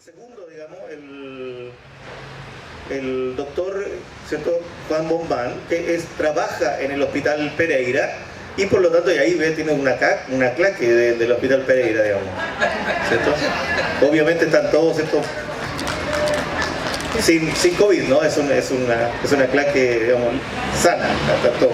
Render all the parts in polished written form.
Segundo, digamos, el doctor, ¿cierto?, Juan Bombán, que trabaja en el Hospital Pereira y por lo tanto, y ahí ve, tiene una claque del Hospital Pereira, digamos, ¿cierto? Obviamente están todos, ¿cierto?, sin COVID, ¿no? Es una claque, digamos, sana, todo.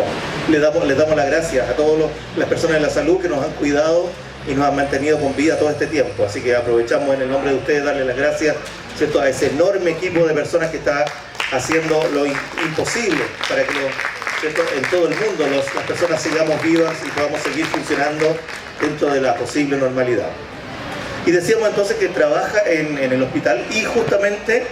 Les damos las gracias a todas las personas de la salud que nos han cuidado y nos han mantenido con vida todo este tiempo. Así que aprovechamos en el nombre de ustedes darle las gracias, ¿cierto?, a ese enorme equipo de personas que está haciendo lo imposible para que ¿cierto?, en todo el mundo las personas sigamos vivas y podamos seguir funcionando dentro de la posible normalidad. Y decíamos entonces que trabaja en el hospital y justamente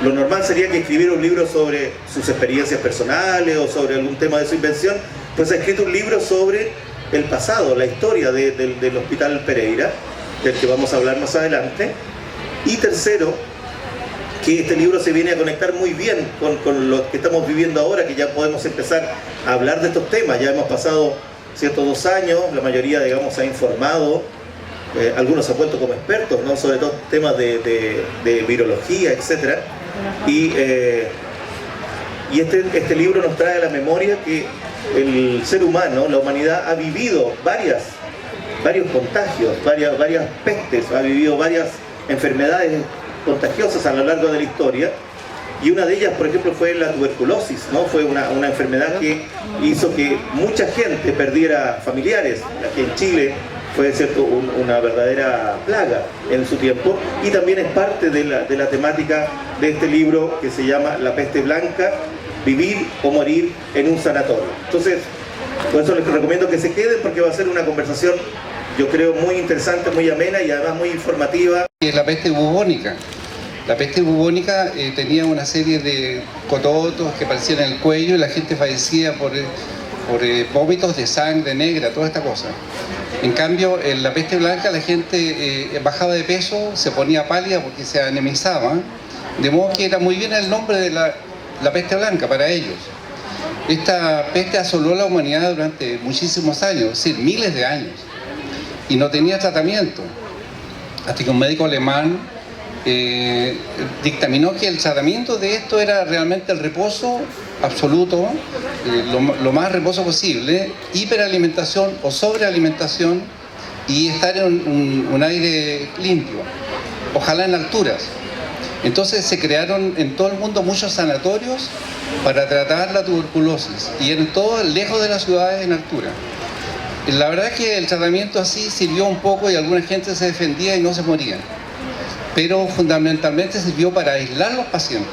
lo normal sería que escribiera un libro sobre sus experiencias personales o sobre algún tema de su invención, pues ha escrito un libro sobre el pasado, la historia del Hospital Pereira, del que vamos a hablar más adelante. Y tercero, que este libro se viene a conectar muy bien con lo que estamos viviendo ahora, que ya podemos empezar a hablar de estos temas. Ya hemos pasado, ¿cierto?, 2 años, la mayoría, digamos, se ha informado, algunos se han vuelto como expertos, ¿no?, sobre todo temas de virología, etc. Y este libro nos trae a la memoria que el ser humano, la humanidad, ha vivido varios contagios, varias pestes, ha vivido varias enfermedades contagiosas a lo largo de la historia, y una de ellas, por ejemplo, fue la tuberculosis, ¿no? Fue una enfermedad que hizo que mucha gente perdiera familiares. Aquí en Chile fue, ¿cierto?, una verdadera plaga en su tiempo, y también es parte de la temática de este libro que se llama La Peste Blanca, vivir o morir en un sanatorio. Entonces, por eso les recomiendo que se queden, porque va a ser una conversación, yo creo, muy interesante, muy amena y además muy informativa. La peste bubónica. La peste bubónica tenía una serie de cototos que aparecían en el cuello y la gente fallecía por vómitos de sangre negra, toda esta cosa. En cambio, en la peste blanca la gente bajaba de peso, se ponía pálida porque se anemizaba, de modo que era muy bien el nombre de la peste blanca para ellos. Esta peste asoló a la humanidad durante muchísimos años, es decir, miles de años, y no tenía tratamiento, hasta que un médico alemán dictaminó que el tratamiento de esto era realmente el reposo absoluto, lo más reposo posible, hiperalimentación o sobrealimentación, y estar en un aire limpio, ojalá en alturas. Entonces se crearon en todo el mundo muchos sanatorios para tratar la tuberculosis, y en todo, lejos de las ciudades, en altura. La verdad es que el tratamiento así sirvió un poco y alguna gente se defendía y no se moría, pero fundamentalmente sirvió para aislar a los pacientes,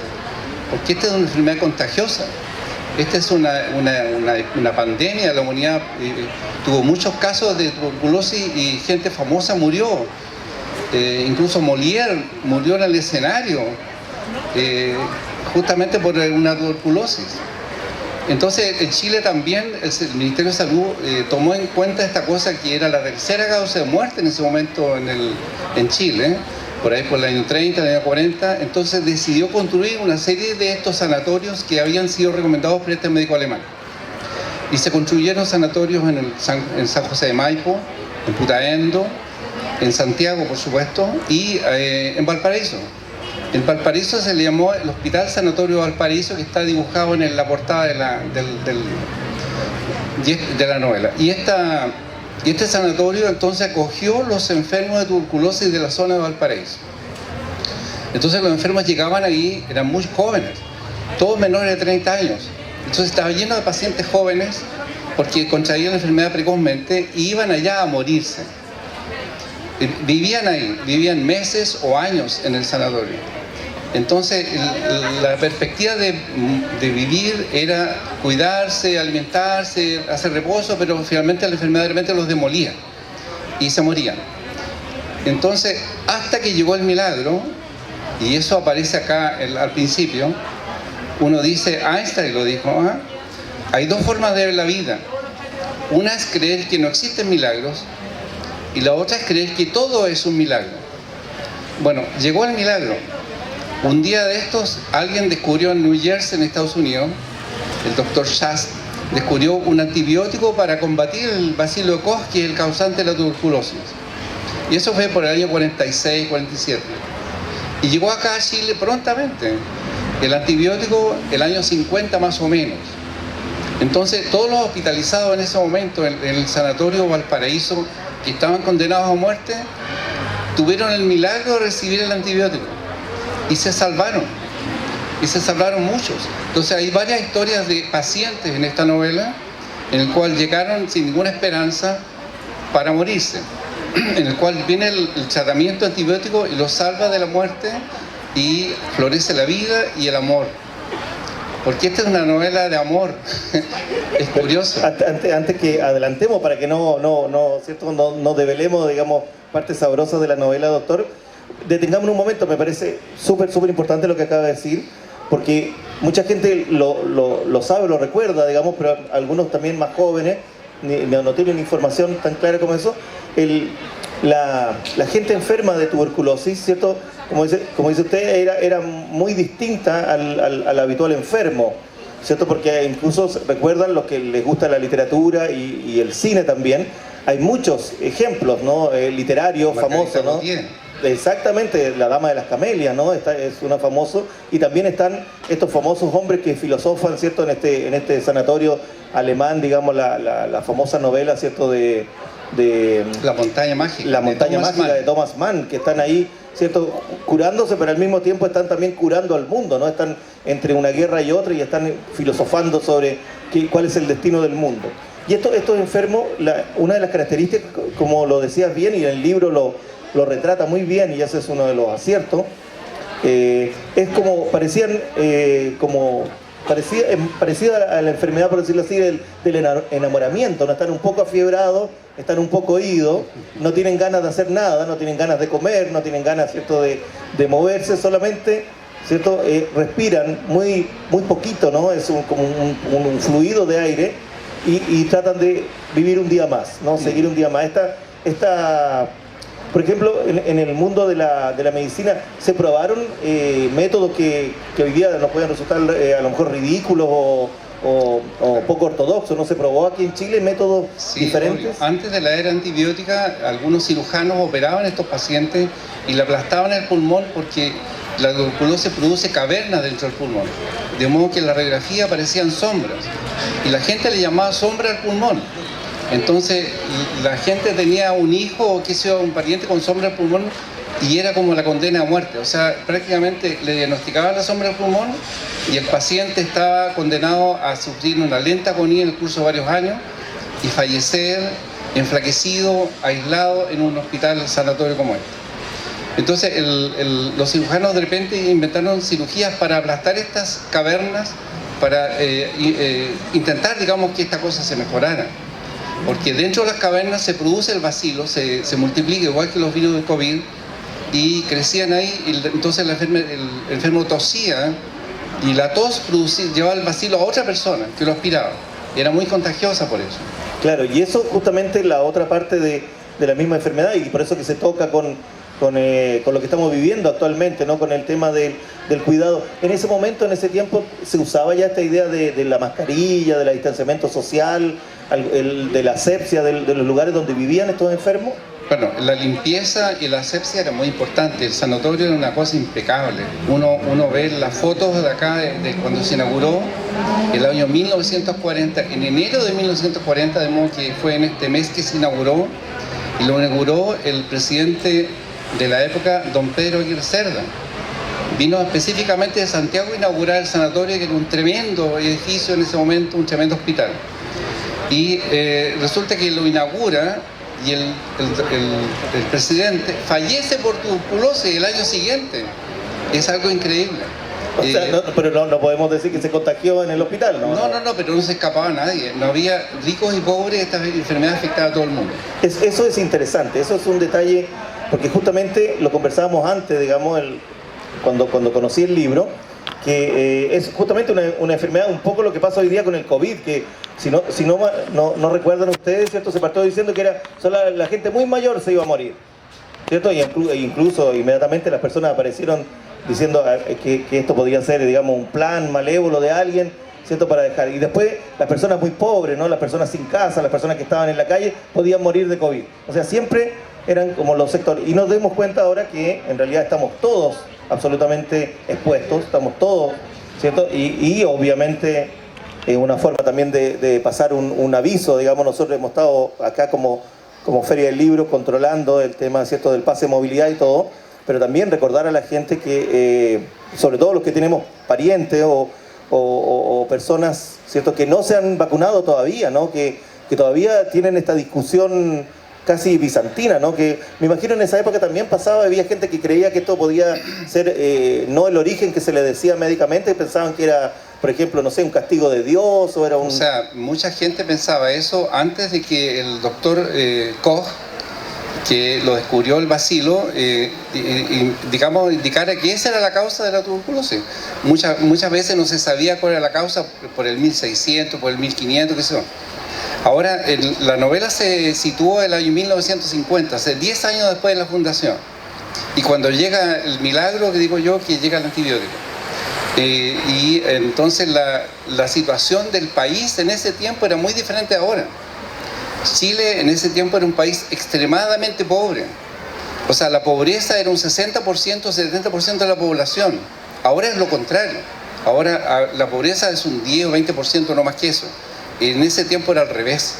porque esta es una enfermedad contagiosa. Esta es una pandemia. La humanidad tuvo muchos casos de tuberculosis y gente famosa murió. Incluso Molière murió en el escenario justamente por una tuberculosis. Entonces en Chile también el Ministerio de Salud tomó en cuenta esta cosa, que era la tercera causa de muerte en ese momento en Chile, por ahí por el año 30, el año 40. Entonces decidió construir una serie de estos sanatorios que habían sido recomendados por este médico alemán, y se construyeron sanatorios en San José de Maipo, en Putaendo, en Santiago, por supuesto, y en Valparaíso. En Valparaíso se le llamó el Hospital Sanatorio Valparaíso, que está dibujado en la portada de la novela. Y este sanatorio entonces acogió los enfermos de tuberculosis de la zona de Valparaíso. Entonces los enfermos llegaban ahí, eran muy jóvenes, todos menores de 30 años. Entonces estaba lleno de pacientes jóvenes porque contraían la enfermedad precozmente y iban allá a morirse. Vivían ahí, vivían meses o años en el sanatorio. Entonces la perspectiva de vivir era cuidarse, alimentarse, hacer reposo, pero finalmente la enfermedad de repente los demolía y se morían. Entonces, hasta que llegó el milagro, y eso aparece acá al principio, uno dice, Einstein lo dijo, hay 2 formas de ver la vida. Una es creer que no existen milagros, y la otra es creer que todo es un milagro. Bueno, llegó el milagro. Un día de estos, alguien descubrió en New Jersey, en Estados Unidos, el doctor Shast, descubrió un antibiótico para combatir el bacilo de Koch, que es el causante de la tuberculosis. Y eso fue por el año 46, 47. Y llegó acá a Chile prontamente. El antibiótico el año 50 más o menos. Entonces todos los hospitalizados en ese momento en el sanatorio Valparaíso, que estaban condenados a muerte, tuvieron el milagro de recibir el antibiótico y se salvaron muchos. Entonces hay varias historias de pacientes en esta novela en el cual llegaron sin ninguna esperanza para morirse, en el cual viene el tratamiento antibiótico y los salva de la muerte y florece la vida y el amor. Porque esta es una novela de amor. Es curioso. Antes que adelantemos, para que ¿cierto? No develemos, digamos, partes sabrosas de la novela, doctor, detengamos un momento. Me parece súper importante lo que acaba de decir, porque mucha gente lo sabe, lo recuerda, digamos, pero algunos también más jóvenes no tienen información tan clara como eso. La gente enferma de tuberculosis, ¿cierto? Como dice usted, era muy distinta al habitual enfermo, ¿cierto? Porque incluso recuerdan los que les gusta la literatura y el cine también. Hay muchos ejemplos, ¿no? Literarios, famosos, ¿no? Exactamente, La Dama de las Camelias, ¿no? Es una famoso. Y también están estos famosos hombres que filosofan, ¿cierto? En este sanatorio alemán, digamos, la famosa novela, ¿cierto? De La montaña mágica. La montaña mágica de Thomas Mann, que están ahí, ¿cierto? Curándose, pero al mismo tiempo están también curando al mundo, ¿no? Están entre una guerra y otra y están filosofando sobre cuál es el destino del mundo. Y estos enfermos, una de las características, como lo decías bien, y el libro lo retrata muy bien, y ese es uno de los aciertos, es como parecían, parecida a la enfermedad, por decirlo así, del enamoramiento, ¿no? Están un poco afiebrados, están un poco oídos, no tienen ganas de hacer nada, no tienen ganas de comer, no tienen ganas, ¿cierto?, de moverse, solamente, ¿cierto?, respiran muy poquito, ¿no? Es como un fluido de aire y tratan de vivir un día más, ¿no? Seguir un día más. Por ejemplo, en el mundo de la medicina se probaron métodos que hoy día nos pueden resultar a lo mejor ridículos o poco ortodoxos. ¿No se probó aquí en Chile métodos diferentes? Obvio. Antes de la era antibiótica, algunos cirujanos operaban a estos pacientes y le aplastaban el pulmón porque la tuberculosis produce cavernas dentro del pulmón. De modo que en la radiografía aparecían sombras y la gente le llamaba sombra al pulmón. Entonces la gente tenía un hijo o qué sé yo, un pariente con sombra al pulmón y era como la condena a muerte. O sea, prácticamente le diagnosticaban la sombra al pulmón y el paciente estaba condenado a sufrir una lenta agonía en el curso de varios años y fallecer enflaquecido, aislado en un hospital sanatorio como este. Entonces los cirujanos de repente inventaron cirugías para aplastar estas cavernas, para intentar, digamos, que esta cosa se mejorara. Porque dentro de las cavernas se produce el bacilo, se multiplica igual que los virus de COVID y crecían ahí, y entonces el enfermo tosía y la tos llevaba el bacilo a otra persona que lo aspiraba. Era muy contagiosa por eso. Claro, y eso justamente es la otra parte de la misma enfermedad y por eso que se toca con lo que estamos viviendo actualmente, ¿no? Con el tema del cuidado. En ese momento, en ese tiempo, se usaba ya esta idea de la mascarilla, del distanciamiento social, de la asepsia de los lugares donde vivían estos enfermos. Bueno, la limpieza y la asepsia era muy importante. El sanatorio era una cosa impecable. Uno ve las fotos de acá de cuando se inauguró el año 1940, en enero de 1940, de modo que fue en este mes que se inauguró, y lo inauguró el presidente de la época, don Pedro Aguirre Cerda. Vino específicamente de Santiago a inaugurar el sanatorio, que era un tremendo edificio en ese momento, un tremendo hospital. Y resulta que lo inaugura y el presidente fallece por tuberculosis el año siguiente. Es algo increíble. O sea, pero no podemos decir que se contagió en el hospital, ¿no? No, pero no se escapaba nadie. No había ricos y pobres, esta enfermedad afectaba a todo el mundo. Eso es interesante, eso es un detalle, porque justamente lo conversábamos antes, digamos, cuando conocí el libro, que es justamente una enfermedad, un poco lo que pasa hoy día con el COVID, que si no recuerdan ustedes, ¿cierto? Se partió diciendo que solo la gente muy mayor se iba a morir, ¿cierto? Y incluso inmediatamente las personas aparecieron diciendo que esto podía ser, digamos, un plan malévolo de alguien, ¿cierto? Para dejar. Y después las personas muy pobres, ¿no? Las personas sin casa, las personas que estaban en la calle, podían morir de COVID. O sea, siempre eran como los sectores. Y nos dimos cuenta ahora que en realidad estamos todos absolutamente expuestos, estamos todos, ¿cierto? Y obviamente una forma también de pasar un aviso, digamos, nosotros hemos estado acá como Feria del Libro controlando el tema, ¿cierto?, del pase de movilidad y todo, pero también recordar a la gente que, sobre todo los que tenemos parientes o personas, ¿cierto?, que no se han vacunado todavía, ¿no?, que todavía tienen esta discusión casi bizantina, ¿no? Que me imagino en esa época también pasaba, había gente que creía que esto podía ser no el origen que se le decía médicamente, pensaban que era, por ejemplo, no sé, un castigo de Dios o era un... O sea, mucha gente pensaba eso antes de que el doctor Koch, que lo descubrió el bacilo, digamos, indicara que esa era la causa de la tuberculosis. Muchas veces no se sabía cuál era la causa por el 1600, por el 1500, qué sé yo. Ahora, la novela se situó en el año 1950, hace 10 años después de la fundación. Y cuando llega el milagro, que digo yo, que llega el antibiótico. Y entonces la situación del país en ese tiempo era muy diferente a ahora. Chile en ese tiempo era un país extremadamente pobre. O sea, la pobreza era un 60%, 70% de la población. Ahora es lo contrario. Ahora la pobreza es un 10 o 20%, no más que eso. En ese tiempo era al revés.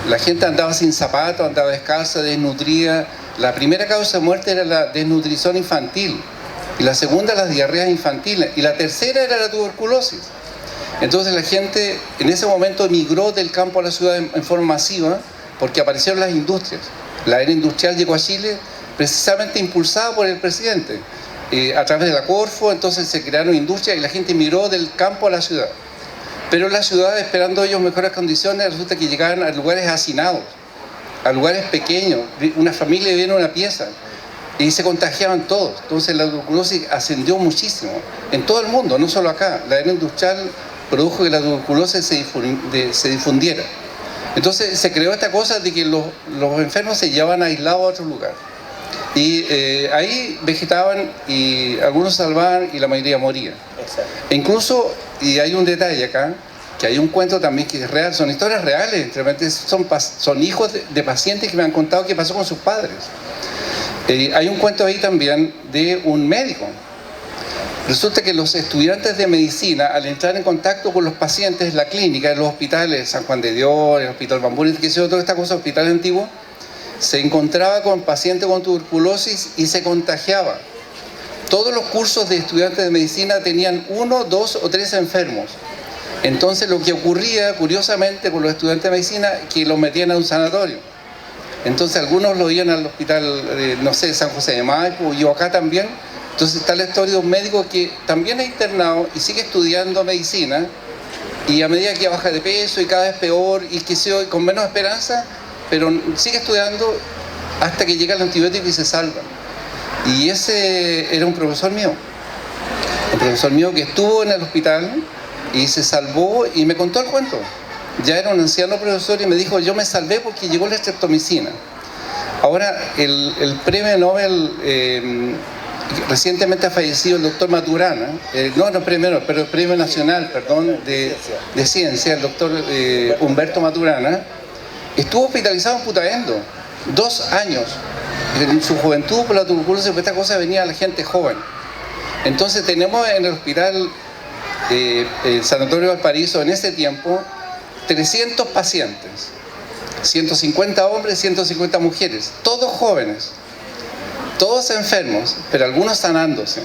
La gente andaba sin zapatos, andaba descalza, desnutrida. La primera causa de muerte era la desnutrición infantil. Y la segunda, las diarreas infantiles. Y la tercera era la tuberculosis. Entonces la gente en ese momento emigró del campo a la ciudad en forma masiva porque aparecieron las industrias. La era industrial llegó a Chile precisamente impulsada por el presidente. A través de la Corfo, entonces se crearon industrias y la gente emigró del campo a la ciudad. Pero en la ciudad, esperando ellos mejores condiciones, resulta que llegaban a lugares hacinados, a lugares pequeños. Una familia vivía en una pieza y se contagiaban todos. Entonces la tuberculosis ascendió muchísimo en todo el mundo, no solo acá. La era industrial produjo que la tuberculosis se difundiera. Entonces se creó esta cosa de que los enfermos se llevaban aislados a otro lugar. Y ahí vegetaban y algunos salvaban y la mayoría moría. E incluso, y hay un detalle acá, que hay un cuento también que es real, son historias reales, realmente son hijos de pacientes que me han contado qué pasó con sus padres. Hay un cuento ahí también de un médico. Resulta que los estudiantes de medicina, al entrar en contacto con los pacientes en la clínica, en los hospitales, San Juan de Dios, el Hospital Bambú, que sea toda esta cosa, hospitales antiguos, se encontraba con pacientes con tuberculosis y se contagiaba. Todos los cursos de estudiantes de medicina tenían 1, 2 o 3 enfermos. Entonces lo que ocurría, curiosamente, con los estudiantes de medicina, que los metían a un sanatorio. Entonces algunos lo iban al hospital, no sé, San José de Maipo, y yo acá también. Entonces está la historia de un médico que también es internado y sigue estudiando medicina, y a medida que baja de peso y cada vez peor y que sea con menos esperanza, pero sigue estudiando hasta que llega el antibiótico y se salva. Y ese era un profesor mío que estuvo en el hospital y se salvó y me contó el cuento. Ya era un anciano profesor y me dijo, yo me salvé porque llegó la streptomicina. Ahora, el premio Nobel, recientemente ha fallecido el doctor Maturana, pero el premio nacional, de ciencia, el doctor Humberto Maturana, estuvo hospitalizado en Putaendo 2 años en su juventud por la tuberculosis, porque esta cosa venía a la gente joven. Entonces tenemos en el hospital el Sanatorio Valparaíso en ese tiempo 300 pacientes, 150 hombres, 150 mujeres, todos jóvenes, todos enfermos, pero algunos sanándose.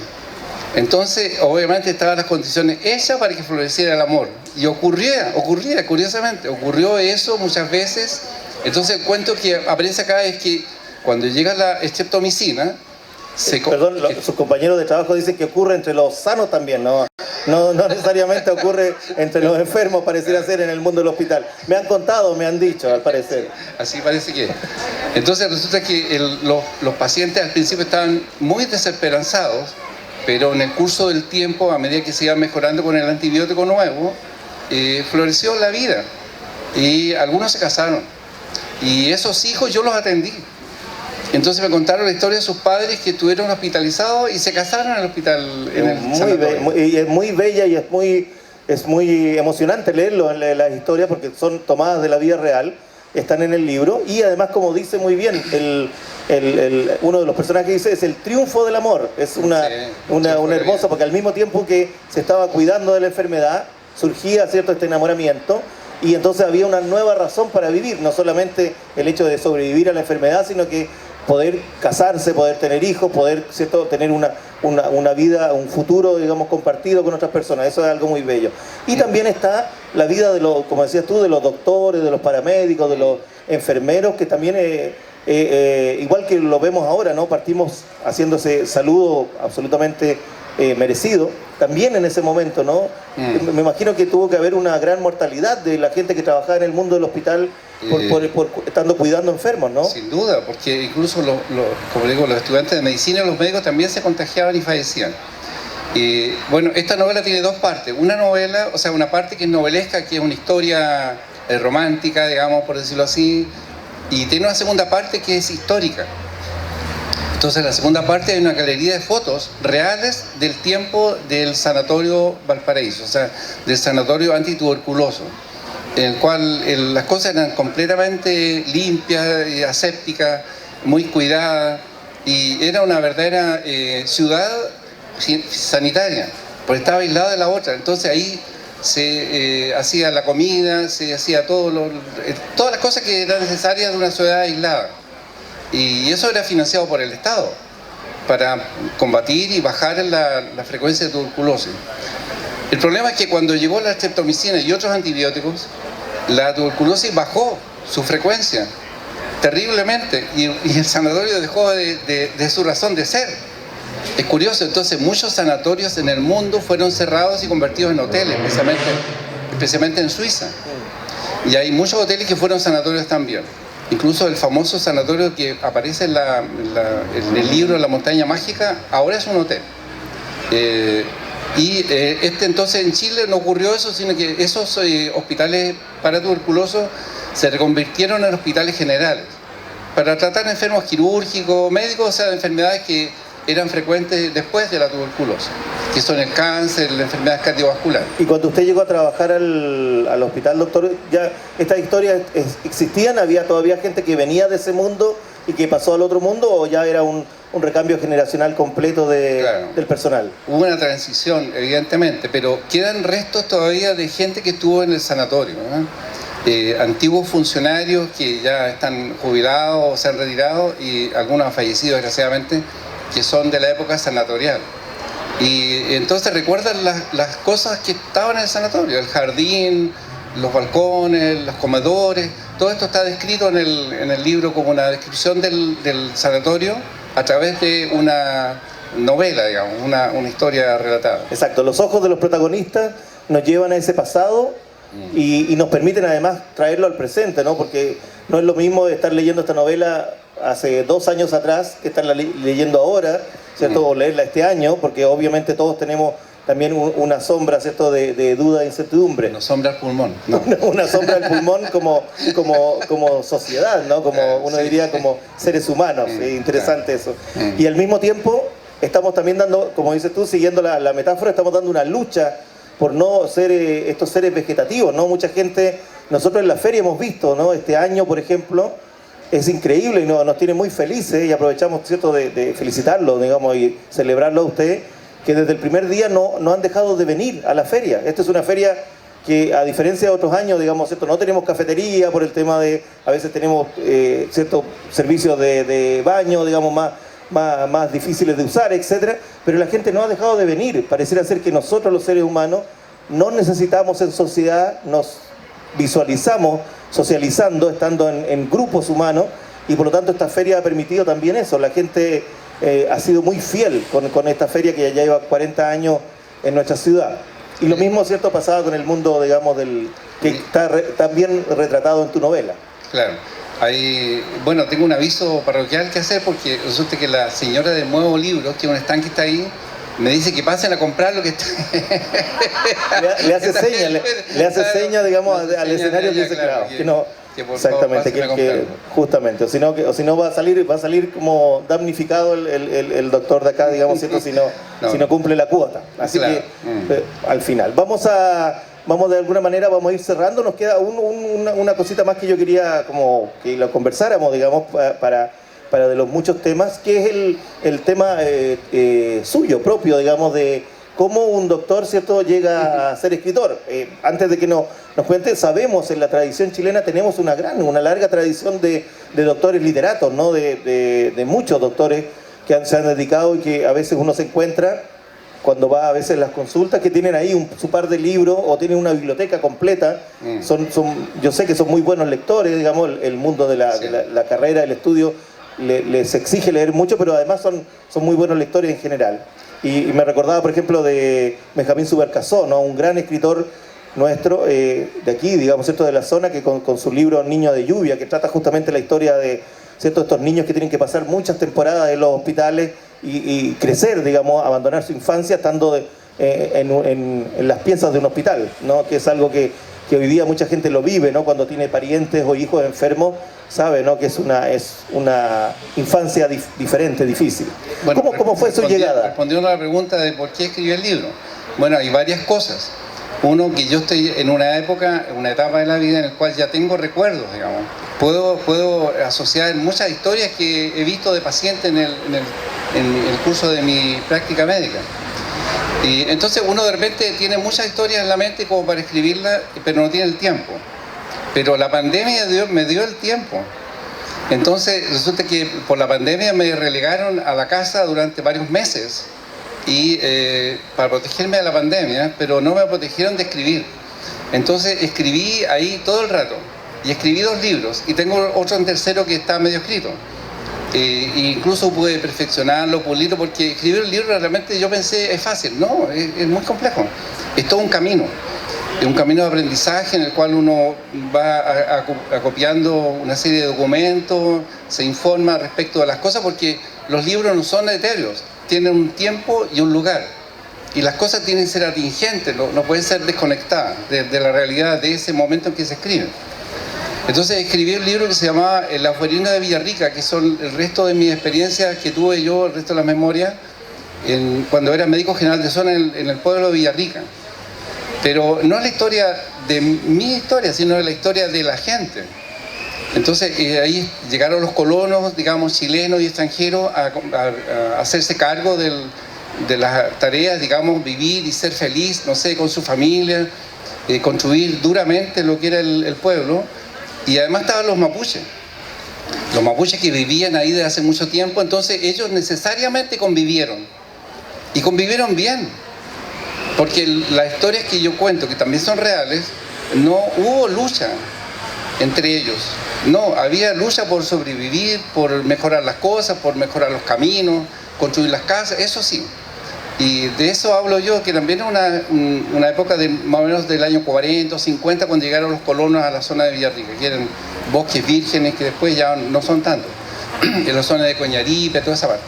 Entonces, obviamente estaban las condiciones hechas para que floreciera el amor. Y ocurría, curiosamente, ocurrió eso muchas veces. Entonces el cuento que aparece acá es que cuando llega la streptomicina... Perdón, sus compañeros de trabajo dicen que ocurre entre los sanos también, ¿no? No necesariamente ocurre entre los enfermos, pareciera ser en el mundo del hospital. Me han contado, me han dicho, al parecer. Así parece que. Entonces resulta que los pacientes al principio estaban muy desesperanzados, pero en el curso del tiempo, a medida que se iba mejorando con el antibiótico nuevo, floreció la vida. Y algunos se casaron. Y esos hijos yo los atendí. Entonces me contaron la historia de sus padres que estuvieron hospitalizados y se casaron en el hospital. Es muy bella y es muy emocionante leerlo en las historias porque son tomadas de la vida real. están en el libro, y además, como dice muy bien uno de los personajes que dice, es el triunfo del amor. Es una hermosa, porque al mismo tiempo que se estaba cuidando de la enfermedad, surgía, ¿cierto?, este enamoramiento, y entonces había una nueva razón para vivir, no solamente el hecho de sobrevivir a la enfermedad, sino que poder casarse, poder tener hijos, poder, ¿cierto?, tener una vida, un futuro, digamos, compartido con otras personas. Eso es algo muy bello. Y también está la vida de los, como decías tú, de los doctores, de los paramédicos, de los enfermeros, que también, igual que lo vemos ahora, ¿no?, partimos haciendo ese saludo absolutamente merecido, también en ese momento, ¿no? Me imagino que tuvo que haber una gran mortalidad de la gente que trabajaba en el mundo del hospital por estando cuidando enfermos, ¿no? Sin duda, porque incluso como digo, los estudiantes de medicina y los médicos también se contagiaban y fallecían. Bueno, esta novela tiene dos partes. Una novela, o sea, una parte que es novelesca, que es una historia romántica, digamos, por decirlo así, y tiene una segunda parte que es histórica. Entonces, en la segunda parte hay una galería de fotos reales del tiempo del sanatorio Valparaíso, o sea, del sanatorio antituberculoso, en el cual las cosas eran completamente limpias y asépticas, muy cuidadas, y era una verdadera ciudad sanitaria, porque estaba aislada de la otra. Entonces ahí se hacía la comida, se hacía todas las cosas que eran necesarias de una ciudad aislada. Y eso era financiado por el Estado para combatir y bajar la frecuencia de tuberculosis. El problema es que cuando llegó la streptomicina y otros antibióticos, la tuberculosis bajó su frecuencia terriblemente y el sanatorio dejó de su razón de ser. Es curioso, entonces muchos sanatorios en el mundo fueron cerrados y convertidos en hoteles, especialmente en Suiza. Y hay muchos hoteles que fueron sanatorios también. Incluso el famoso sanatorio que aparece en el libro La montaña mágica, ahora es un hotel. Entonces en Chile no ocurrió eso, sino que esos hospitales para tuberculosos se reconvirtieron en hospitales generales para tratar enfermos quirúrgicos, médicos, o sea, de enfermedades que eran frecuentes después de la tuberculosis, que son el cáncer, las enfermedades cardiovasculares. Y cuando usted llegó a trabajar al hospital, doctor, ¿ya estas historias existían? ¿Había todavía gente que venía de ese mundo y que pasó al otro mundo, o ya era un recambio generacional completo del personal? Hubo una transición, evidentemente, pero quedan restos todavía de gente que estuvo en el sanatorio, ¿no? Antiguos funcionarios que ya están jubilados o se han retirado, y algunos han fallecido, desgraciadamente, que son de la época sanatorial. Y entonces recuerdan las cosas que estaban en el sanatorio, el jardín, los balcones, los comedores. Todo esto está descrito en el libro como una descripción del sanatorio a través de una novela, digamos, una historia relatada. Exacto, los ojos de los protagonistas nos llevan a ese pasado y nos permiten además traerlo al presente, ¿no? Porque no es lo mismo estar leyendo esta novela hace 2 años atrás que estarla leyendo ahora, ¿cierto? O leerla este año, porque obviamente todos tenemos también una sombra, ¿cierto?, de duda e incertidumbre. Una sombra al pulmón. No. Una sombra al pulmón como sociedad, ¿no? Como uno diría, como seres humanos. Interesante eso. Y al mismo tiempo estamos también dando, como dices tú, siguiendo la metáfora, estamos dando una lucha por no ser estos seres vegetativos, ¿no? Mucha gente, nosotros en la feria hemos visto, ¿no? Este año, por ejemplo, es increíble y nos tiene muy felices, y aprovechamos, ¿cierto?, de felicitarlo, digamos, y celebrarlo a usted, que desde el primer día no han dejado de venir a la feria. Esta es una feria que, a diferencia de otros años, digamos, ¿cierto?, no tenemos cafetería por el tema de, a veces tenemos ciertos servicios de baño, digamos, más difíciles de usar, etcétera, pero la gente no ha dejado de venir. Pareciera ser que nosotros, los seres humanos, no necesitamos en sociedad, nos visualizamos socializando, estando en grupos humanos, y por lo tanto esta feria ha permitido también eso. La gente ha sido muy fiel con esta feria que ya lleva 40 años en nuestra ciudad. Y lo mismo, ¿cierto?, pasaba con el mundo, digamos, que está también retratado en tu novela. Claro. Bueno, tengo un aviso parroquial que hacer, porque resulta que la señora de Nuevo Libros, que es un stand que está ahí, me dice que pasen a comprar lo que está. le hace seña, digamos, al escenario, que dice, claro, que no. Exactamente, que justamente, o si no va a salir como damnificado el doctor de acá, digamos, ¿cierto? Si no cumple la cuota. Así claro. Que al final vamos a vamos de alguna manera, vamos a ir cerrando. Nos queda una cosita más que yo quería como que lo conversáramos, digamos, para de los muchos temas, que es el tema suyo, propio, digamos, de cómo un doctor, ¿cierto?, llega a ser escritor. Antes de que nos cuente, sabemos, en la tradición chilena tenemos una larga tradición de doctores literatos, ¿no?, de muchos doctores que se han dedicado y que a veces uno se encuentra cuando va a veces a las consultas, que tienen ahí su par de libros o tienen una biblioteca completa. Yo sé que son muy buenos lectores, digamos, el mundo de la carrera, el estudio les exige leer mucho, pero además son muy buenos lectores en general. Y me recordaba, por ejemplo, de Benjamín Subercaseaux, ¿no?, un gran escritor nuestro, de aquí, digamos, ¿cierto?, de la zona, que con su libro Niño de Lluvia, que trata justamente la historia de, ¿cierto?, estos niños que tienen que pasar muchas temporadas en los hospitales y crecer, digamos, abandonar su infancia estando en las piezas de un hospital, ¿no?, que es algo que hoy día mucha gente lo vive, ¿no?, cuando tiene parientes o hijos enfermos, sabe, ¿no?, que es una infancia diferente, difícil. Bueno, ¿Cómo fue su llegada? Respondiendo a la pregunta de por qué escribí el libro. Bueno, hay varias cosas. Uno, que yo estoy en una etapa de la vida en la cual ya tengo recuerdos, digamos. Puedo asociar muchas historias que he visto de pacientes en el curso de mi práctica médica. Y entonces uno de repente tiene muchas historias en la mente como para escribirlas, pero no tiene el tiempo. Pero la pandemia me dio el tiempo. Entonces resulta que por la pandemia me relegaron a la casa durante varios meses y para protegerme de la pandemia, pero no me protegieron de escribir. Entonces escribí ahí todo el rato y escribí 2 libros y tengo otro en tercero que está medio escrito. Incluso pude perfeccionarlo, pulirlo, porque escribir un libro realmente yo pensé es fácil. No, es muy complejo. Es todo un camino. Es un camino de aprendizaje en el cual uno va acopiando una serie de documentos, se informa respecto de las cosas, porque los libros no son etéreos, tienen un tiempo y un lugar. Y las cosas tienen que ser atingentes, no pueden ser desconectadas de la realidad de ese momento en que se escriben. Entonces escribí un libro que se llamaba La Afuerina de Villarrica, que son el resto de mis experiencias que tuve yo, el resto de las memorias, cuando era médico general de zona en el pueblo de Villarrica. Pero no es la historia de mi historia, sino la historia de la gente. Entonces ahí llegaron los colonos, digamos, chilenos y extranjeros a hacerse cargo de las tareas, digamos, vivir y ser feliz, no sé, con su familia, construir duramente lo que era el pueblo. Y además estaban los mapuches que vivían ahí desde hace mucho tiempo. Entonces ellos necesariamente convivieron, y convivieron bien, porque las historias que yo cuento, que también son reales, no hubo lucha entre ellos. No, había lucha por sobrevivir, por mejorar las cosas, por mejorar los caminos, construir las casas, eso sí. Y de eso hablo yo, que también es una época de más o menos del año 40 o 50, cuando llegaron los colonos a la zona de Villarrica, que eran bosques vírgenes que después ya no son tantos, en la zona de Coñaripe, toda esa parte.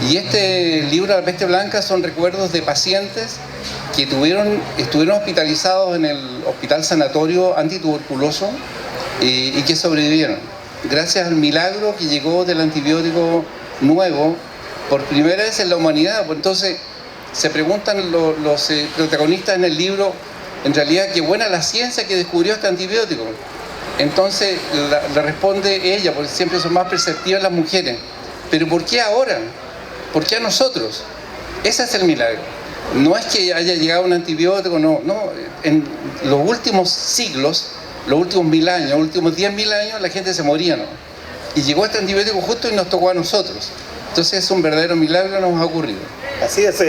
Y este libro, La Peste Blanca, son recuerdos de pacientes que estuvieron hospitalizados en el Hospital Sanatorio Antituberculoso y que sobrevivieron, gracias al milagro que llegó del antibiótico nuevo por primera vez en la humanidad. Entonces se preguntan los protagonistas en el libro, en realidad, qué buena la ciencia que descubrió este antibiótico. Entonces le responde ella, porque siempre son más perceptivas las mujeres, pero ¿por qué ahora? ¿Por qué a nosotros? Ese es el milagro. No es que haya llegado un antibiótico, no. En los últimos siglos, los últimos 1000 años, los últimos 10.000 años, la gente se moría, ¿no? Y llegó este antibiótico justo y nos tocó a nosotros. Entonces es un verdadero milagro que nos ha ocurrido. Así es,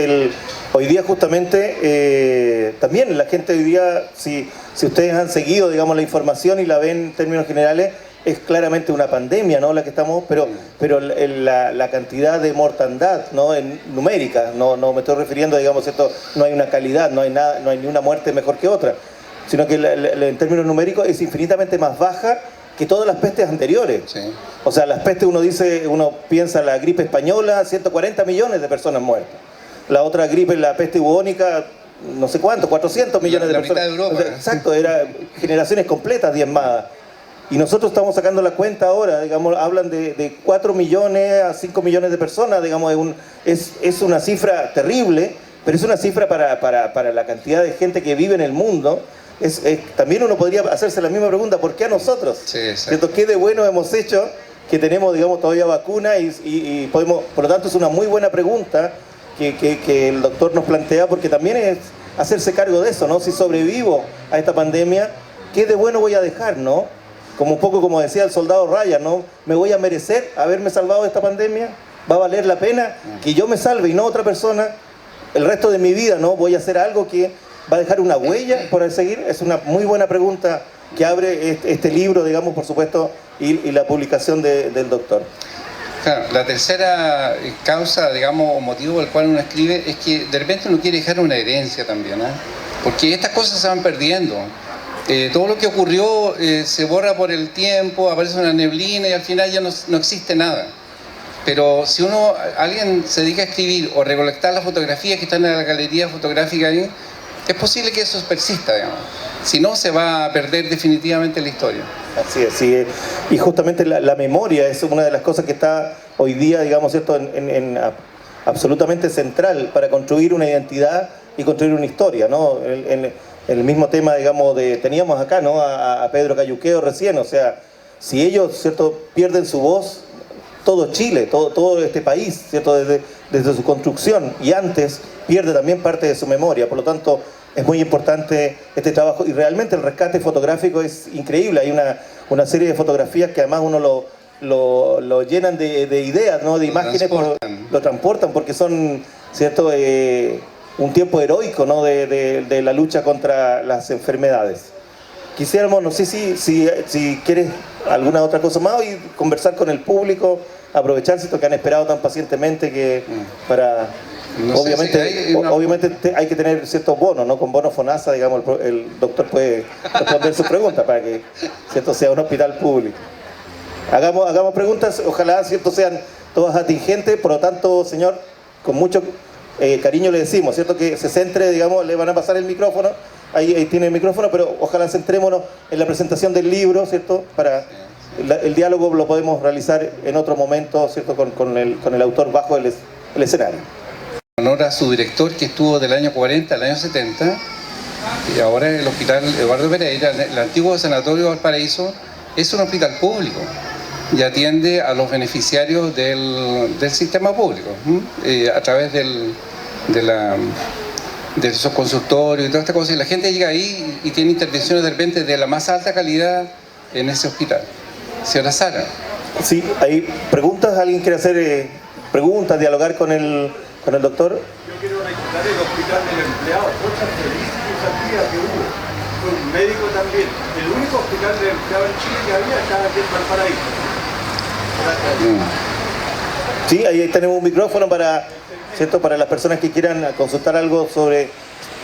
hoy día justamente, también la gente hoy día, si ustedes han seguido, digamos, la información y la ven en términos generales, es claramente una pandemia, ¿no?, la que estamos, pero la cantidad de mortandad, ¿no?, numérica, no me estoy refiriendo, digamos, esto, no hay una calidad, no hay ni una muerte mejor que otra, sino que en términos numéricos es infinitamente más baja que todas las pestes anteriores. Sí. O sea, las pestes uno piensa la gripe española, 140 millones de personas muertas. La otra gripe, la peste bubónica, no sé cuánto, 400 millones de personas. La mitad de Europa. Exacto, era generaciones completas diezmadas. Y nosotros estamos sacando la cuenta ahora, digamos, hablan de 4 millones a 5 millones de personas, digamos, es una cifra terrible, pero es una cifra para la cantidad de gente que vive en el mundo, también uno podría hacerse la misma pregunta, ¿por qué a nosotros? Sí, ¿Cierto? ¿Qué de bueno hemos hecho que tenemos, digamos, todavía vacuna y podemos? Por lo tanto, es una muy buena pregunta que el doctor nos plantea, porque también es hacerse cargo de eso, ¿no? Si sobrevivo a esta pandemia, ¿qué de bueno voy a dejar, no? Como un poco como decía el soldado Ryan, ¿no? ¿Me voy a merecer haberme salvado de esta pandemia? ¿Va a valer la pena que yo me salve y no otra persona el resto de mi vida, ¿no? ¿Voy a hacer algo que va a dejar una huella por seguir? Es una muy buena pregunta que abre este libro, digamos, por supuesto, y la publicación del doctor. Claro, la tercera causa, digamos, o motivo por el cual uno escribe es que de repente uno quiere dejar una herencia también, ¿eh? Porque estas cosas se van perdiendo. Todo lo que ocurrió se borra por el tiempo, aparece una neblina y al final ya no existe nada. Pero si alguien se dedica a escribir o recolectar las fotografías que están en la galería fotográfica ahí, es posible que eso persista, digamos. Si no, se va a perder definitivamente la historia. Así es, sí. Y justamente la memoria es una de las cosas que está hoy día, digamos, ¿cierto? Absolutamente central para construir una identidad y construir una historia, ¿no? El mismo tema, digamos, teníamos acá, ¿no? A Pedro Cayuqueo recién, o sea, si ellos, ¿cierto?, pierden su voz, todo Chile, todo este país, ¿cierto?, desde su construcción y antes, pierde también parte de su memoria. Por lo tanto, es muy importante este trabajo y realmente el rescate fotográfico es increíble. Hay una serie de fotografías que además uno lo llenan de ideas, ¿no?, de imágenes, lo transportan porque son, ¿cierto?, un tiempo heroico, ¿no?, de la lucha contra las enfermedades. Quisiéramos, no sé si quieres alguna otra cosa más y conversar con el público, aprovechar esto que han esperado tan pacientemente para... No obviamente hay que tener ciertos bonos, ¿no? Con bonos FONASA, digamos, el doctor puede responder sus preguntas para que, ¿cierto?, sea un hospital público. Hagamos preguntas, ojalá, ¿cierto?, sean todas atingentes. Por lo tanto, señor, con mucho cariño le decimos, ¿cierto?, que se centre, digamos, le van a pasar el micrófono, ahí tiene el micrófono, pero ojalá centrémonos en la presentación del libro, ¿cierto?, para el diálogo lo podemos realizar en otro momento, ¿cierto?, con el autor bajo el escenario. En honor a su director, que estuvo del año 40 al año 70, y ahora el Hospital Eduardo Pereira, el antiguo Sanatorio Valparaíso, es un hospital público y atiende a los beneficiarios del sistema público, a través de esos consultorios y toda esta cosa. Y la gente llega ahí y tiene intervenciones de repente de la más alta calidad en ese hospital. Señora Sara. Sí, hay preguntas. ¿Alguien quiere hacer preguntas, dialogar con el doctor? Yo quiero recordar el hospital del empleado, muchas felices iniciativas que hubo. Fue un médico también. El único hospital del empleado en Chile que había estaba aquí en Valparaíso. Sí, ahí tenemos un micrófono para, ¿cierto?, para las personas que quieran consultar algo sobre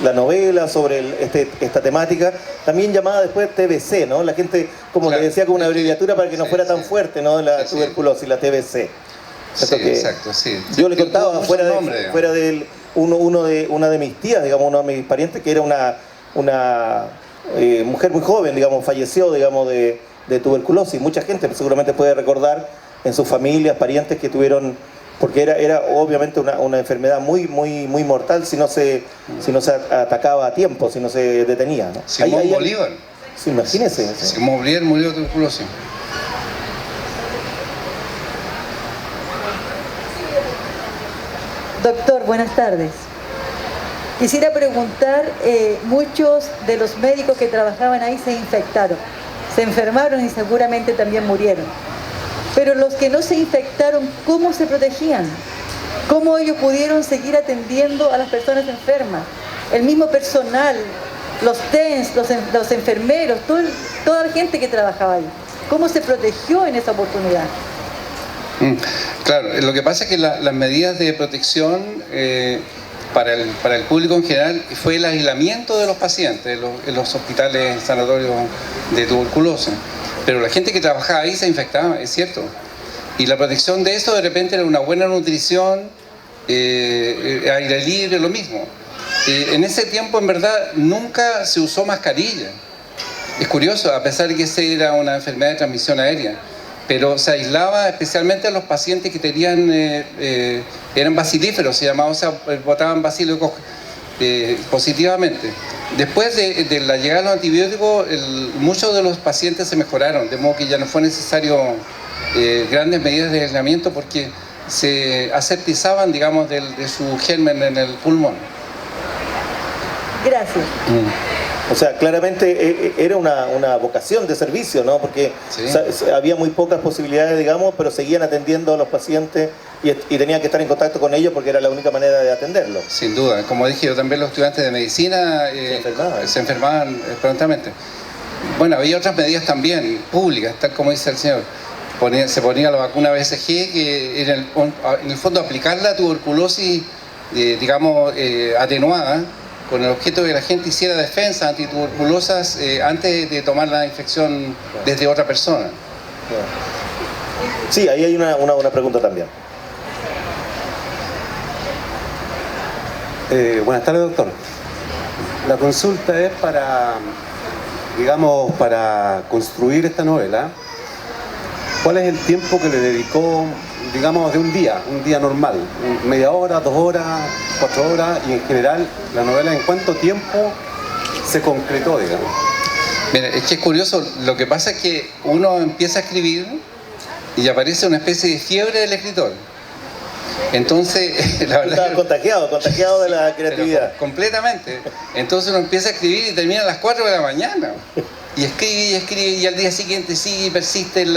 la novela, sobre esta temática, también llamada después TBC, ¿no? La gente, como claro, le decía, con una abreviatura para que no fuera tan fuerte, ¿no?, la tuberculosis, la TBC. Sí, exacto, sí. Yo le contaba fuera de una de mis tías, digamos, uno de mis parientes, que era una mujer muy joven, digamos, falleció, digamos, de tuberculosis. Mucha gente seguramente puede recordar en sus familias, parientes que tuvieron, porque era obviamente una enfermedad muy mortal si no se atacaba a tiempo, si no se detenía, ¿no? Simón Bolívar. Sí, imagínese. Simón Bolívar murió de tuberculosis. Doctor, buenas tardes. Quisiera preguntar, muchos de los médicos que trabajaban ahí se infectaron, se enfermaron y seguramente también murieron. Pero los que no se infectaron, ¿cómo se protegían? ¿Cómo ellos pudieron seguir atendiendo a las personas enfermas? El mismo personal, los TENS, los enfermeros, toda la gente que trabajaba ahí. ¿Cómo se protegió en esa oportunidad? Claro, lo que pasa es que las medidas de protección para el público en general fue el aislamiento de los pacientes en los hospitales sanatorios de tuberculosis. Pero la gente que trabajaba ahí se infectaba, es cierto. Y la protección de eso de repente era una buena nutrición, aire libre, lo mismo. En ese tiempo en verdad nunca se usó mascarilla. Es curioso, a pesar de que esa era una enfermedad de transmisión aérea. Pero se aislaba especialmente a los pacientes que tenían, eran bacilíferos, se llamaba, o sea, botaban bacilo de coja. positivamente. Después de la llegada de los antibióticos, muchos de los pacientes se mejoraron, de modo que ya no fue necesario grandes medidas de aislamiento porque se aseptizaban, digamos, de su germen en el pulmón. Gracias. O sea, claramente era una vocación de servicio, ¿no? Porque Sí. había muy pocas posibilidades, digamos, pero seguían atendiendo a los pacientes y tenían que estar en contacto con ellos porque era la única manera de atenderlos. Sin duda. Como dije, yo también los estudiantes de medicina se enfermaban prontamente. Bueno, había otras medidas también, públicas, tal como dice el señor. Se ponía la vacuna BCG, que era en el fondo aplicar la tuberculosis, digamos, atenuada, con el objeto de que la gente hiciera defensas antituberculosas antes de tomar la infección desde otra persona. Sí, ahí hay una pregunta también. Buenas tardes, doctor. La consulta es para, digamos, para construir esta novela. ¿Cuál es el tiempo que le dedicó, digamos, de un día normal? ¿Media hora, 2 horas, 4 horas? Y en general, la novela, ¿en cuánto tiempo se concretó, digamos? Mira, es que es curioso, lo que pasa es que uno empieza a escribir y aparece una especie de fiebre del escritor. Entonces, la verdad... Estaba contagiado de la creatividad. Pero completamente. Entonces uno empieza a escribir y termina a las 4 de la mañana. Y escribe y al día siguiente sigue y persiste en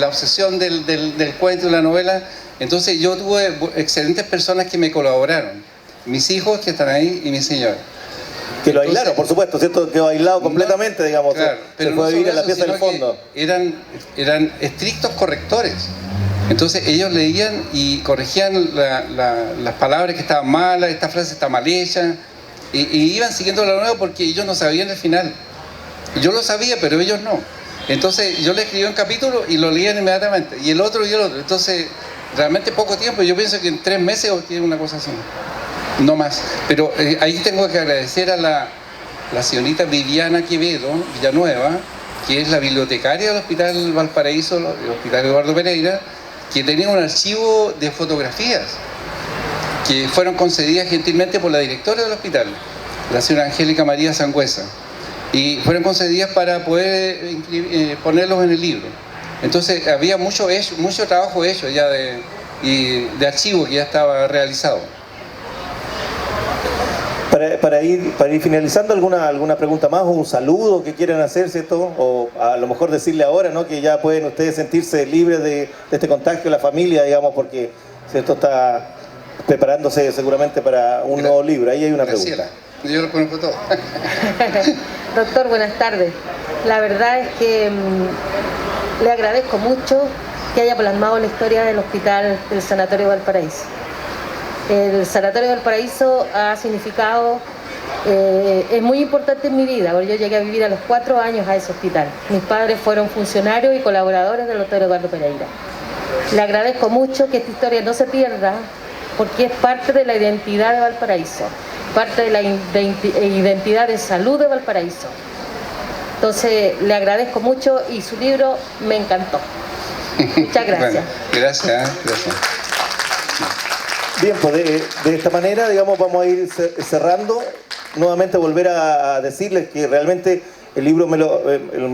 la obsesión del cuento y la novela. Entonces yo tuve excelentes personas que me colaboraron. Mis hijos que están ahí y mi señora. Que lo aislaron, por supuesto, ¿cierto? Quedó aislado completamente, digamos. Claro, se fue a vivir en la pieza del fondo. Eran estrictos correctores. Entonces ellos leían y corregían las palabras que estaban malas, esta frase está mal hecha, y iban siguiendo la nueva porque ellos no sabían el final. Yo lo sabía, pero ellos no. Entonces yo le escribía un capítulo y lo leían inmediatamente, y el otro y el otro. Entonces, realmente poco tiempo, yo pienso que en 3 meses o tiene una cosa así, no más. Pero ahí tengo que agradecer a la señorita Viviana Quevedo, Villanueva, que es la bibliotecaria del Hospital Valparaíso, el Hospital Eduardo Pereira, que tenía un archivo de fotografías que fueron concedidas gentilmente por la directora del hospital, la señora Angélica María Sangüesa, y fueron concedidas para poder ponerlos en el libro. Entonces había mucho trabajo hecho ya de archivo que ya estaba realizado. Para ir finalizando, ¿alguna pregunta más o un saludo que quieran hacer, ¿cierto? O a lo mejor decirle ahora, ¿no? Que ya pueden ustedes sentirse libres de este contagio, la familia, digamos, porque ¿cierto? Está preparándose seguramente para un nuevo libro. Ahí hay una pregunta. Yo lo conozco todo. Doctor, buenas tardes. La verdad es que le agradezco mucho que haya plasmado la historia del hospital del Sanatorio Valparaíso. El Sanatorio Valparaíso ha significado, es muy importante en mi vida, porque yo llegué a vivir a los 4 años a ese hospital. Mis padres fueron funcionarios y colaboradores del doctor Eduardo Pereira. Le agradezco mucho que esta historia no se pierda, porque es parte de la identidad de Valparaíso, parte de la identidad de salud de Valparaíso. Entonces, le agradezco mucho y su libro me encantó. Muchas gracias. Bueno, gracias. Bien, pues de esta manera, digamos, vamos a ir cerrando. Nuevamente volver a decirles que realmente el libro me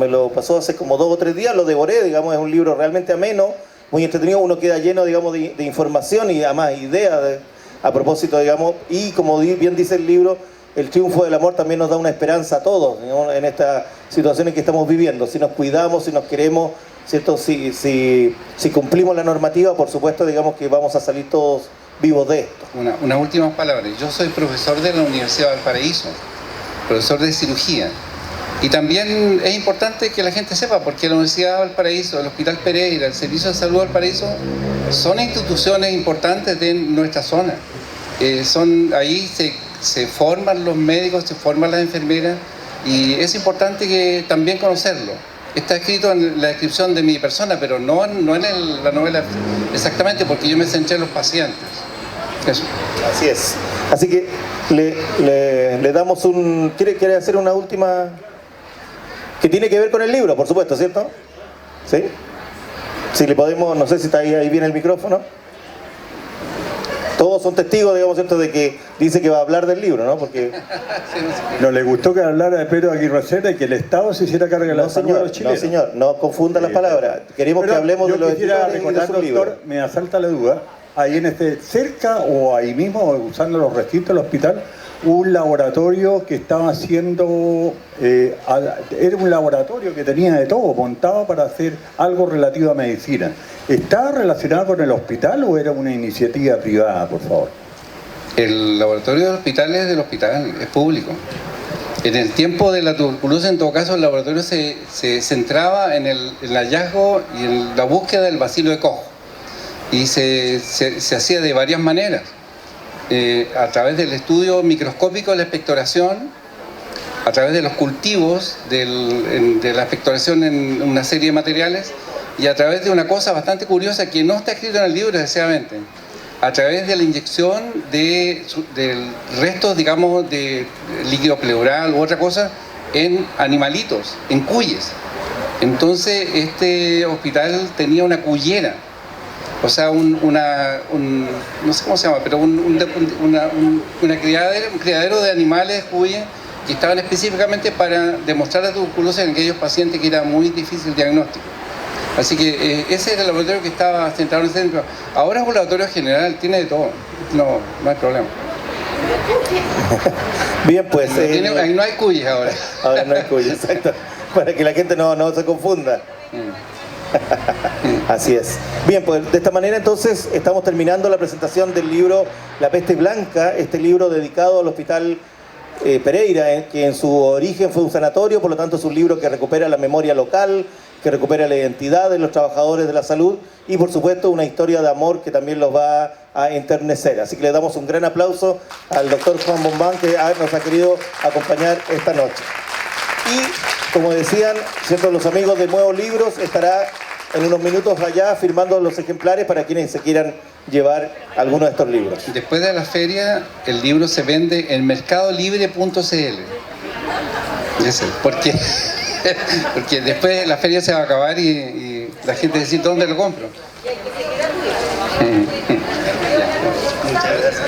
lo pasó hace como 2 o 3 días, lo devoré, digamos, es un libro realmente ameno, muy entretenido, uno queda lleno, digamos, de información y además ideas a propósito, digamos, y como bien dice el libro, el triunfo del amor también nos da una esperanza a todos, digamos, en estas situaciones que estamos viviendo. Si nos cuidamos, si nos queremos, ¿cierto? Si cumplimos la normativa, por supuesto, digamos que vamos a salir todos vivos de esto. Unas últimas palabras. Yo soy profesor de la Universidad de Valparaíso, profesor de cirugía. Y también es importante que la gente sepa, porque la Universidad de Valparaíso, el Hospital Pereira, el Servicio de Salud de Valparaíso, son instituciones importantes de nuestra zona. Ahí se forman los médicos, se forman las enfermeras, y es importante que también conocerlo. Está escrito en la descripción de mi persona, pero no en la novela exactamente, porque yo me centré en los pacientes. Eso. Así es. Así que le damos un... ¿Quiere hacer una última? Que tiene que ver con el libro, por supuesto, ¿cierto? ¿Sí? Si le podemos, no sé si está ahí bien el micrófono. Todos son testigos, digamos, ¿cierto?, de que dice que va a hablar del libro, ¿no? Porque No le gustó que hablara de Pedro Aguirre Cerda y que el Estado se hiciera cargo de la salud de los no chilenos. señor, no confunda las palabras. Queremos Pero que hablemos de yo los quisiera escritores y de recordar, sus libros. doctor, me asalta la duda, ahí en cerca o ahí mismo, usando los registros del hospital, un laboratorio que estaba haciendo, era un laboratorio que tenía de todo, montado para hacer algo relativo a medicina. ¿Está relacionado con el hospital o era una iniciativa privada, por favor? El laboratorio del hospital es del hospital, es público. En el tiempo de la tuberculosis, en todo caso, el laboratorio se centraba en el hallazgo y en la búsqueda del bacilo de Koch. Y se hacía de varias maneras. A través del estudio microscópico de la expectoración, a través de los cultivos de la expectoración en una serie de materiales, y a través de una cosa bastante curiosa que no está escrito en el libro, desgraciadamente, a través de la inyección de restos, digamos, de líquido pleural u otra cosa en animalitos, en cuyes. Entonces este hospital tenía una cuyera, o sea, no sé cómo se llama, pero un criadero de animales cuyes que estaban específicamente para demostrar la tuberculosis en aquellos pacientes que era muy difícil el diagnóstico. Así que ese era el laboratorio que estaba centrado en el centro. Ahora es un laboratorio general, tiene de todo. No hay problema. Bien, pues... Ahí no hay cuyes ahora. Ahora no hay cuyes, exacto. Para que la gente no se confunda. Así es. Bien, pues de esta manera entonces estamos terminando la presentación del libro La Peste Blanca, este libro dedicado al Hospital Pereira, que en su origen fue un sanatorio, por lo tanto es un libro que recupera la memoria local, que recupera la identidad de los trabajadores de la salud y por supuesto una historia de amor que también los va a enternecer. Así que le damos un gran aplauso al doctor Juan Bombán, que nos ha querido acompañar esta noche. Y como decían, ¿cierto?, los amigos de Nuevos Libros, estará en unos minutos allá firmando los ejemplares para quienes se quieran llevar alguno de estos libros. Después de la feria, el libro se vende en mercadolibre.cl. Porque después la feria se va a acabar y la gente decir ¿dónde lo compro? Muchas gracias.